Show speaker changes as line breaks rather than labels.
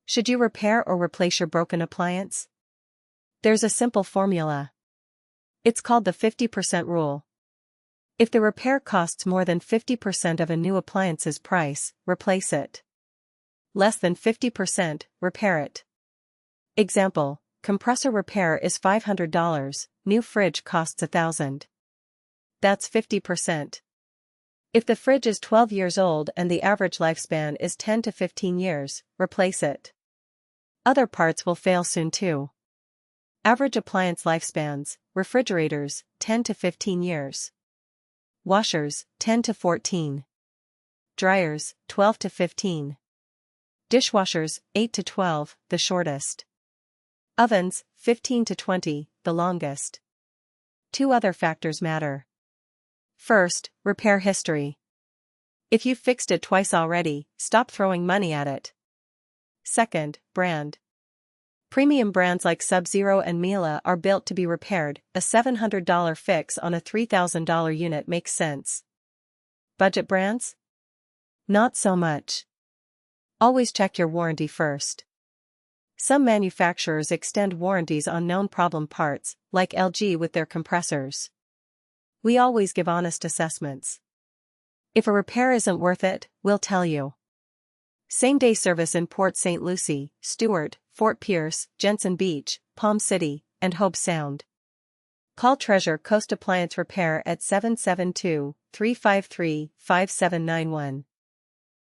Should you repair or replace your broken appliance? There's a simple formula. It's called the 50% rule. If the repair costs more than 50% of a new appliance's price, replace it. Less than 50%, repair it. Example, compressor repair is $500, new fridge costs $1,000. That's 50%. If the fridge is 12 years old and the average lifespan is 10 to 15 years, replace it. Other parts will fail soon too. Average appliance lifespans: refrigerators, 10 to 15 years. Washers, 10 to 14. Dryers, 12 to 15. Dishwashers, 8 to 12, the shortest. Ovens, 15 to 20, the longest. Two other factors matter. First, repair history. If you've fixed it twice already, stop throwing money at it. Second, brand. Premium brands like Sub-Zero and Miele are built to be repaired. A $700 fix on a $3,000 unit makes sense. Budget brands? Not so much. Always check your warranty first. Some manufacturers extend warranties on known problem parts, like LG with their compressors. We always give honest assessments. If a repair isn't worth it, we'll tell you. Same-day service in Port St. Lucie, Stewart, Fort Pierce, Jensen Beach, Palm City, and Hobe Sound. Call Treasure Coast Appliance Repair at 772-353-5791.